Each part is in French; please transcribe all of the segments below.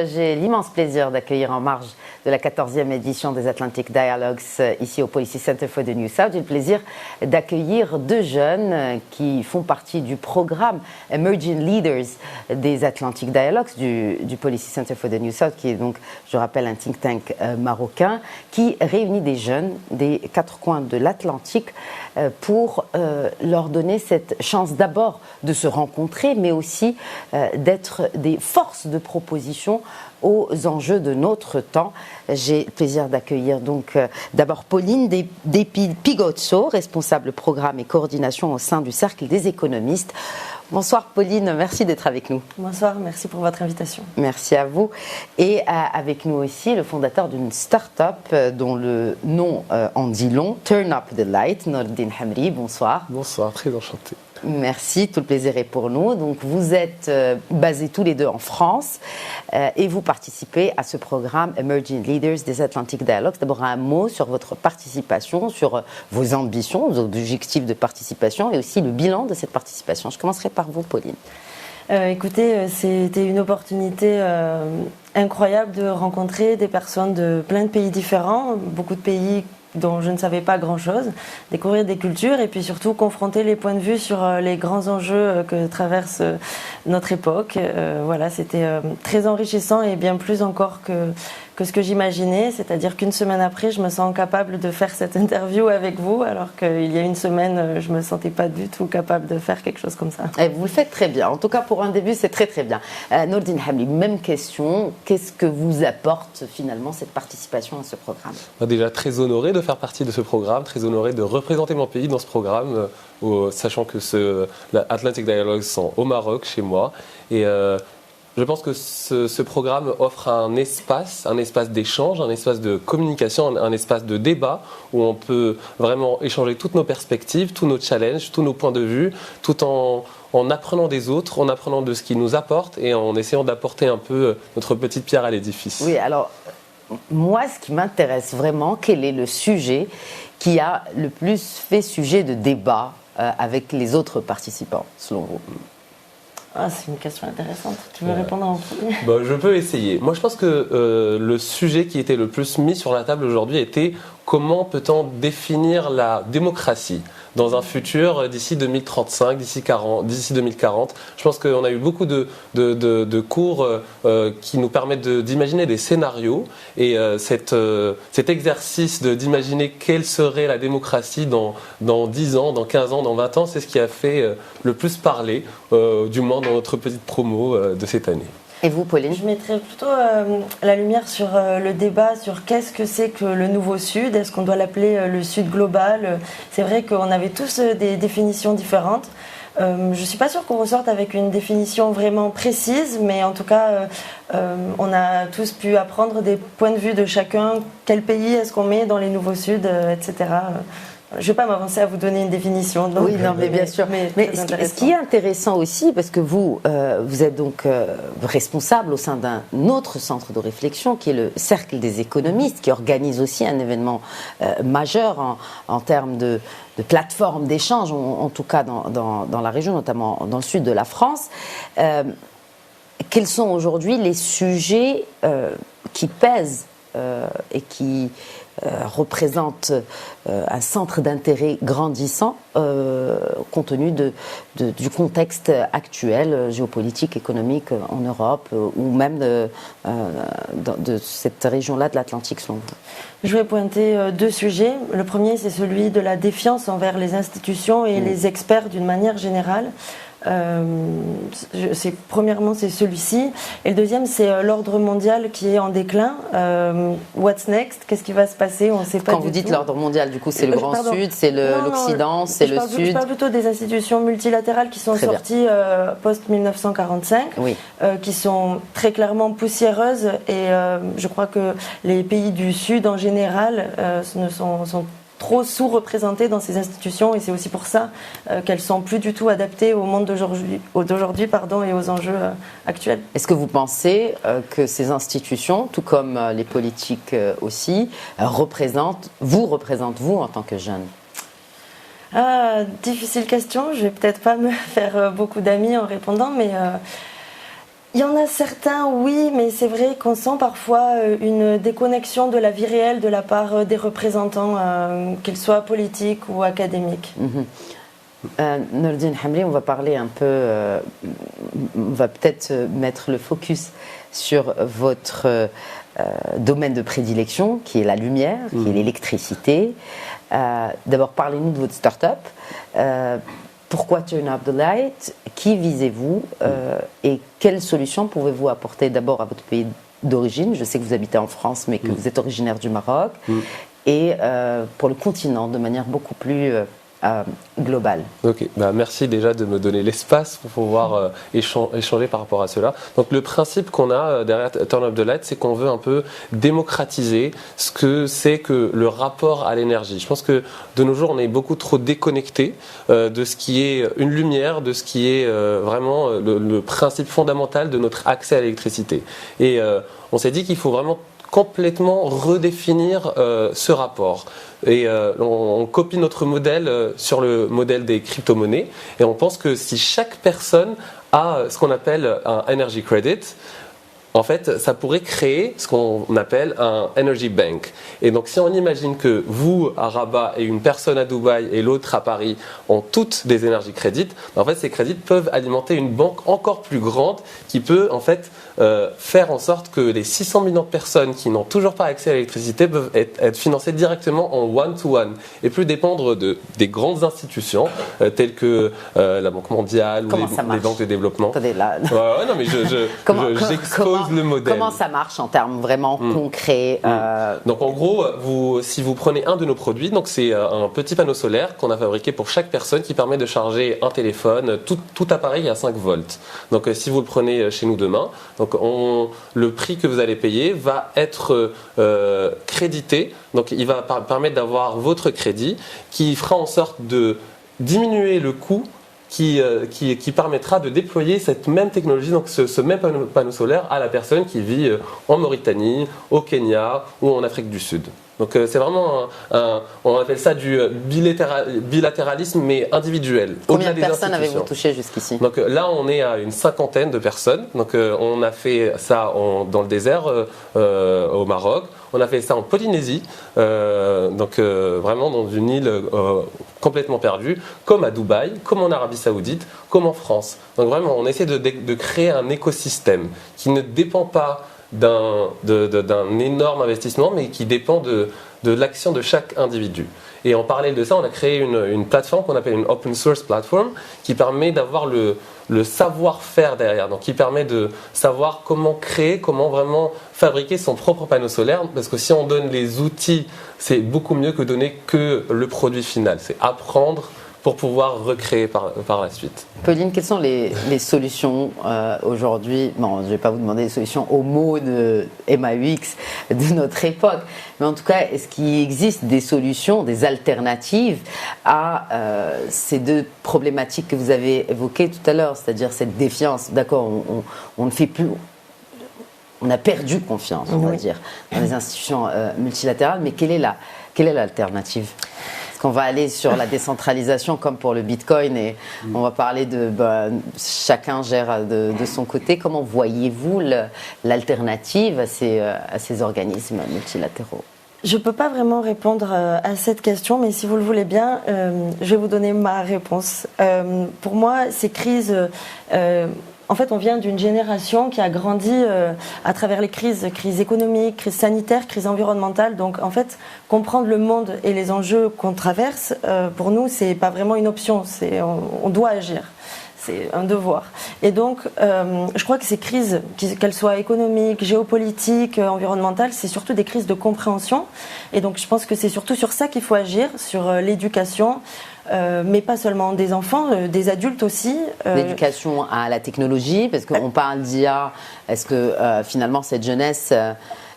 j'ai l'immense plaisir d'accueillir en marge de la 14e édition des Atlantic Dialogues ici au Policy Center for the New South. J'ai le plaisir d'accueillir deux jeunes qui font partie du programme Emerging Leaders des Atlantic Dialogues du Policy Center for the New South, qui est donc, je rappelle, un think tank marocain qui réunit des jeunes des quatre coins de l'Atlantique pour leur donner cette chance d'abord de se rencontrer, mais aussi d'être des forces de proposition aux enjeux de notre temps. J'ai le plaisir d'accueillir donc d'abord Pauline Pigozzo, responsable programme et coordination au sein du Cercle des économistes. Bonsoir Pauline, merci d'être avec nous. Bonsoir, merci pour votre invitation. Merci à vous. Et avec nous aussi le fondateur d'une start-up dont le nom en dit long, Turn Up the Light, Nordine Hamri. Bonsoir. Bonsoir, très enchanté. Merci, tout le plaisir est pour nous. Donc vous êtes basés tous les deux en France et vous participez à ce programme Emerging Leaders des Atlantic Dialogues. D'abord un mot sur votre participation, sur vos ambitions, vos objectifs de participation et aussi le bilan de cette participation. Je commencerai par vous, Pauline. Écoutez, c'était une opportunité incroyable de rencontrer des personnes de plein de pays différents, beaucoup de pays dont je ne savais pas grand-chose, découvrir des cultures et puis surtout confronter les points de vue sur les grands enjeux que traverse notre époque. Voilà, c'était très enrichissant et bien plus encore que ce que j'imaginais, c'est-à-dire qu'une semaine après, je me sens capable de faire cette interview avec vous, alors qu'il y a une semaine, je ne me sentais pas du tout capable de faire quelque chose comme ça. Et vous le faites très bien. En tout cas, pour un début, c'est très très bien. Nordine Hamri, même question. Qu'est-ce que vous apporte finalement cette participation à ce programme ? Déjà très honoré de faire partie de ce programme, très honoré de représenter mon pays dans ce programme, sachant que Atlantic Dialogues sont au Maroc, chez moi. Et je pense que ce programme offre un espace d'échange, un espace de communication, un espace de débat où on peut vraiment échanger toutes nos perspectives, tous nos challenges, tous nos points de vue, tout en apprenant des autres, en apprenant de ce qu'ils nous apportent et en essayant d'apporter un peu notre petite pierre à l'édifice. Oui, alors moi, ce qui m'intéresse vraiment, quel est le sujet qui a le plus fait sujet de débat avec les autres participants, selon vous ? Ah, c'est une question intéressante. Tu veux répondre en premier ? Je peux essayer. Moi, je pense que le sujet qui était le plus mis sur la table aujourd'hui était comment peut-on définir la démocratie dans un futur d'ici 2035, d'ici 2040. Je pense qu'on a eu beaucoup de cours qui nous permettent d'imaginer des scénarios et cet exercice d'imaginer quelle serait la démocratie dans 10 ans, dans 15 ans, dans 20 ans, c'est ce qui a fait le plus parler, du moins dans notre petite promo de cette année. Et vous, Pauline ? Je mettrais plutôt la lumière sur le débat sur qu'est-ce que c'est que le Nouveau Sud. Est-ce qu'on doit l'appeler le Sud global ? C'est vrai qu'on avait tous des définitions différentes. Je ne suis pas sûre qu'on ressorte avec une définition vraiment précise, mais en tout cas, on a tous pu apprendre des points de vue de chacun. Quel pays est-ce qu'on met dans les Nouveaux Sud, etc. Je ne vais pas m'avancer à vous donner une définition. Donc, oui, non, mais bien sûr. Mais ce qui est intéressant aussi, parce que vous êtes donc responsable au sein d'un autre centre de réflexion, qui est le Cercle des économistes, qui organise aussi un événement majeur en termes de plateforme d'échange, en tout cas dans la région, notamment dans le sud de la France. Quels sont aujourd'hui les sujets qui pèsent et qui représente un centre d'intérêt grandissant compte tenu du contexte actuel, géopolitique, économique en Europe ou même de cette région-là de l'Atlantique, selon vous ? Je vais pointer deux sujets. Le premier, c'est celui de la défiance envers les institutions et les experts d'une manière générale. Premièrement, c'est celui-ci. Et le deuxième, c'est l'ordre mondial qui est en déclin. What's next ? Qu'est-ce qui va se passer ? On ne sait pas. Quand vous dites l'ordre mondial, du coup, c'est le Grand Sud, c'est l'Occident, c'est le Sud. Je parle plutôt des institutions multilatérales qui sont sorties post-1945, oui. Qui sont très clairement poussiéreuses. Et je crois que les pays du Sud, en général, sont trop sous-représentées dans ces institutions et c'est aussi pour ça qu'elles sont plus du tout adaptées au monde d'aujourd'hui et aux enjeux actuels. Est-ce que vous pensez que ces institutions, tout comme les politiques aussi, représentent vous en tant que jeune ? Difficile question, je vais peut-être pas me faire beaucoup d'amis en répondant, mais Il y en a certains, oui, mais c'est vrai qu'on sent parfois une déconnexion de la vie réelle de la part des représentants, qu'ils soient politiques ou académiques. Nourdine Hamli, on va parler un peu, on va peut-être mettre le focus sur votre domaine de prédilection, qui est la lumière, qui est l'électricité. D'abord, parlez-nous de votre start-up. Pourquoi Turn Up the Light? Qui visez-vous et quelles solutions pouvez-vous apporter d'abord à votre pays d'origine? Je sais que vous habitez en France, mais que vous êtes originaire du Maroc. Et pour le continent, de manière beaucoup plus globale. Ok, merci déjà de me donner l'espace pour pouvoir échanger par rapport à cela. Donc le principe qu'on a derrière Turn Up the Light, c'est qu'on veut un peu démocratiser ce que c'est que le rapport à l'énergie. Je pense que de nos jours, on est beaucoup trop déconnecté de ce qui est une lumière, de ce qui est vraiment le principe fondamental de notre accès à l'électricité. Et on s'est dit qu'il faut vraiment complètement redéfinir ce rapport. Et on copie notre modèle sur le modèle des crypto-monnaies. Et on pense que si chaque personne a ce qu'on appelle un energy credit, en fait, ça pourrait créer ce qu'on appelle un energy bank. Et donc, si on imagine que vous, à Rabat, et une personne à Dubaï et l'autre à Paris ont toutes des energy credits, en fait, ces crédits peuvent alimenter une banque encore plus grande qui peut, en fait, faire en sorte que les 600 millions de personnes qui n'ont toujours pas accès à l'électricité peuvent être financées directement en one-to-one et plus dépendre des grandes institutions telles que la Banque mondiale ou les banques de développement. Attendez, là. Non, mais j'expose le modèle. Comment ça marche en termes vraiment concrets Donc en gros, si vous prenez un de nos produits, donc c'est un petit panneau solaire qu'on a fabriqué pour chaque personne qui permet de charger un téléphone, tout appareil à 5 volts. Donc si vous le prenez chez nous demain, donc le prix que vous allez payer va être crédité. Donc il va permettre d'avoir votre crédit qui fera en sorte de diminuer le coût qui permettra de déployer cette même technologie, donc ce même panneau solaire à la personne qui vit en Mauritanie, au Kenya ou en Afrique du Sud. Donc c'est vraiment on appelle ça du bilatéralisme mais individuel. Combien de personnes avez-vous touché jusqu'ici? Donc là on est à une 50aine de personnes. Donc on a fait ça dans le désert au Maroc. On a fait ça en Polynésie, donc vraiment dans une île complètement perdue, comme à Dubaï, comme en Arabie Saoudite, comme en France. Donc vraiment on essaie de créer un écosystème qui ne dépend pas d'un énorme investissement, mais qui dépend de l'action de chaque individu. Et en parallèle de ça, on a créé une plateforme qu'on appelle une open source platform qui permet d'avoir le savoir-faire derrière, donc qui permet de savoir comment créer, comment vraiment fabriquer son propre panneau solaire, parce que si on donne les outils, c'est beaucoup mieux que donner que le produit final. C'est apprendre pour pouvoir recréer par la suite. Pauline, quelles sont les solutions aujourd'hui? Bon, je ne vais pas vous demander des solutions aux mots de MAUX de notre époque, mais en tout cas, est-ce qu'il existe des solutions, des alternatives à ces deux problématiques que vous avez évoquées tout à l'heure, c'est-à-dire cette défiance? D'accord, on ne fait plus... On a perdu confiance, on va dire, dans les institutions multilatérales, mais quelle est l'alternative? Est-ce qu'on va aller sur la décentralisation comme pour le Bitcoin et on va parler de chacun gère de son côté? Comment voyez-vous l'alternative à ces organismes multilatéraux? Je ne peux pas vraiment répondre à cette question, mais si vous le voulez bien, je vais vous donner ma réponse. Pour moi, ces crises... En fait, on vient d'une génération qui a grandi à travers les crises économiques, crises sanitaires, crises environnementales. Donc, en fait, comprendre le monde et les enjeux qu'on traverse, pour nous, c'est pas vraiment une option. On doit agir. C'est un devoir. Et donc, je crois que ces crises, qu'elles soient économiques, géopolitiques, environnementales, c'est surtout des crises de compréhension. Et donc, je pense que c'est surtout sur ça qu'il faut agir, sur l'éducation, mais pas seulement des enfants, des adultes aussi. L'éducation à la technologie, parce qu'on parle d'IA. Est-ce que finalement cette jeunesse...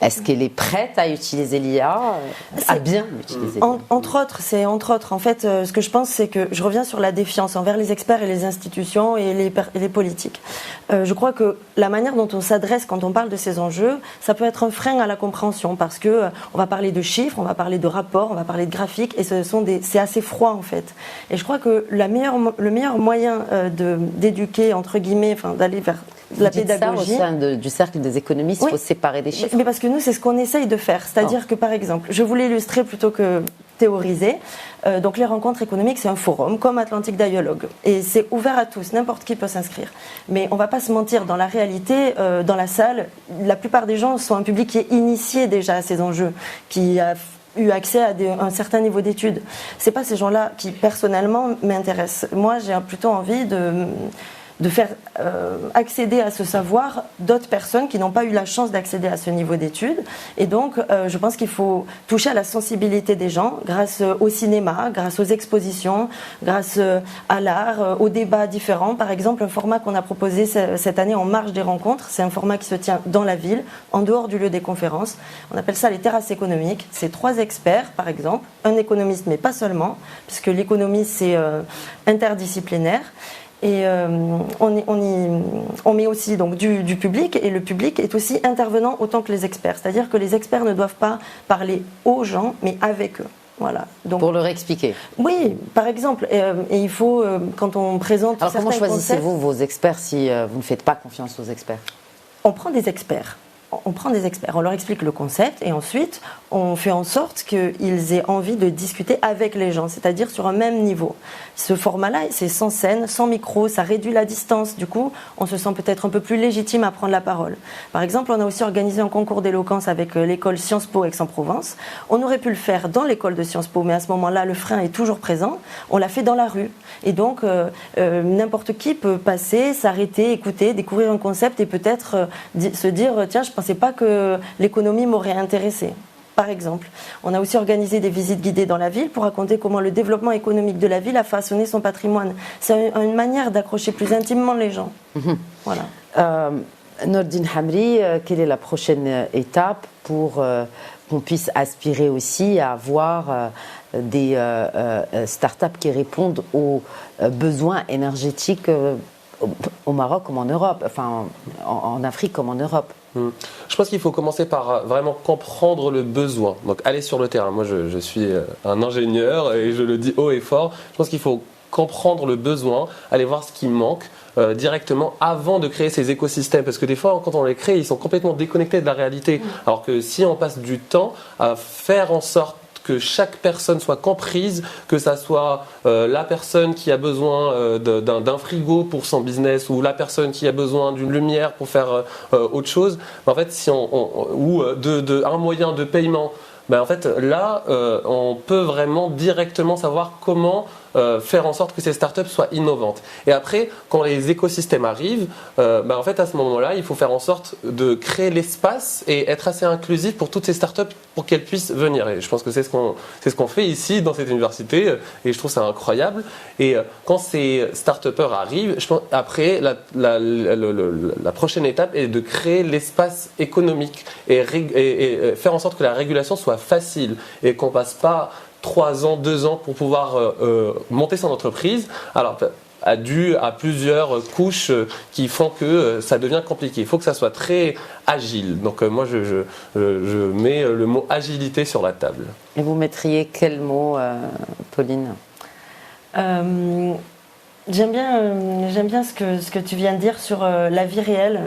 Est-ce qu'elle est prête à utiliser l'IA, à bien l'utiliser? Entre autres. En fait, ce que je pense, c'est que je reviens sur la défiance envers les experts et les institutions et les politiques. Je crois que la manière dont on s'adresse quand on parle de ces enjeux, ça peut être un frein à la compréhension parce que on va parler de chiffres, on va parler de rapports, on va parler de graphiques et c'est assez froid en fait. Et je crois que le meilleur moyen d'éduquer, entre guillemets, d'aller vers la Vous dites pédagogie. Ça au sein du cercle des économistes, il faut séparer des chiffres. Mais parce que nous, c'est ce qu'on essaye de faire. C'est-à-dire que, par exemple, je voulais illustrer plutôt que théoriser. Donc les rencontres économiques, c'est un forum comme Atlantic Dialogue. Et c'est ouvert à tous, n'importe qui peut s'inscrire. Mais on ne va pas se mentir, dans la réalité, dans la salle, la plupart des gens sont un public qui est initié déjà à ces enjeux, qui a eu accès à un certain niveau d'études. Ce n'est pas ces gens-là qui, personnellement, m'intéressent. Moi, j'ai plutôt envie de faire accéder à ce savoir d'autres personnes qui n'ont pas eu la chance d'accéder à ce niveau d'études. Et donc, je pense qu'il faut toucher à la sensibilité des gens grâce au cinéma, grâce aux expositions, grâce à l'art, aux débats différents. Par exemple, un format qu'on a proposé cette année en marge des rencontres, c'est un format qui se tient dans la ville, en dehors du lieu des conférences. On appelle ça les terrasses économiques. C'est 3 experts, par exemple, un économiste, mais pas seulement, puisque l'économie, c'est interdisciplinaire. Et on met aussi donc du public, et le public est aussi intervenant autant que les experts. C'est-à-dire que les experts ne doivent pas parler aux gens, mais avec eux. Voilà. Donc, pour leur expliquer. Oui, par exemple. Et il faut, quand on présente Alors certains comment choisissez-vous concepts, vos experts si vous ne faites pas confiance aux experts? on prend des experts. On leur explique le concept et ensuite on fait en sorte qu'ils aient envie de discuter avec les gens, c'est-à-dire sur un même niveau. Ce format-là, c'est sans scène, sans micro, ça réduit la distance. Du coup, on se sent peut-être un peu plus légitime à prendre la parole. Par exemple, on a aussi organisé un concours d'éloquence avec l'école Sciences Po Aix-en-Provence. On aurait pu le faire dans l'école de Sciences Po, mais à ce moment-là, le frein est toujours présent. On l'a fait dans la rue. Et donc, n'importe qui peut passer, s'arrêter, écouter, découvrir un concept et peut-être se dire « Tiens, je ne pensais pas que l'économie m'aurait intéressé ». Par exemple, on a aussi organisé des visites guidées dans la ville pour raconter comment le développement économique de la ville a façonné son patrimoine. C'est une manière d'accrocher plus intimement les gens. Voilà. Nordine Hamri, quelle est la prochaine étape pour qu'on puisse aspirer aussi à avoir des startups qui répondent aux besoins énergétiques au Maroc comme en Europe, enfin en Afrique comme en Europe? Je pense qu'il faut commencer par vraiment comprendre le besoin. Donc aller sur le terrain. Moi, je suis un ingénieur et je le dis haut et fort. Je pense qu'il faut comprendre le besoin, aller voir ce qui manque directement avant de créer ces écosystèmes. Parce que des fois, quand on les crée, ils sont complètement déconnectés de la réalité. Alors que si on passe du temps à faire en sorte que chaque personne soit comprise, que ça soit la personne qui a besoin d'un frigo pour son business ou la personne qui a besoin d'une lumière pour faire autre chose. En fait, si ou un moyen de paiement, en fait, là, on peut vraiment directement savoir comment faire en sorte que ces startups soient innovantes. Et après, quand les écosystèmes arrivent, en fait, à ce moment-là, il faut faire en sorte de créer l'espace et être assez inclusif pour toutes ces startups pour qu'elles puissent venir. Et je pense que c'est ce qu'on fait ici dans cette université et je trouve ça incroyable. Et quand ces start-upers arrivent, je pense, après, la prochaine étape est de créer l'espace économique et faire en sorte que la régulation soit facile et qu'on passe pas 3 ans, 2 ans pour pouvoir monter son entreprise. Alors, dû à plusieurs couches qui font que ça devient compliqué. Il faut que ça soit très agile. Donc moi, je mets le mot agilité sur la table. Et vous mettriez quel mot, Pauline? J'aime bien ce que tu viens de dire sur la vie réelle.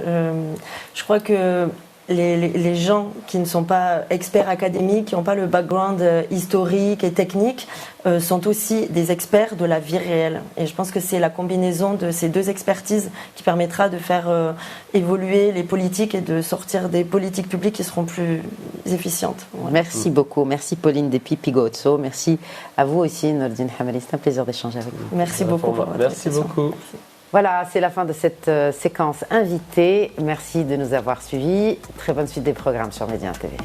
Je crois que les gens qui ne sont pas experts académiques, qui n'ont pas le background historique et technique, sont aussi des experts de la vie réelle. Et je pense que c'est la combinaison de ces 2 expertises qui permettra de faire évoluer les politiques et de sortir des politiques publiques qui seront plus efficientes. Ouais. Merci beaucoup. Merci Pauline Depi-Pigozzo. Merci à vous aussi, Nordine Hamri. C'est un plaisir d'échanger avec vous. Merci beaucoup. Merci beaucoup. Merci. Voilà, c'est la fin de cette séquence invitée. Merci de nous avoir suivis. Très bonne suite des programmes sur Média TV.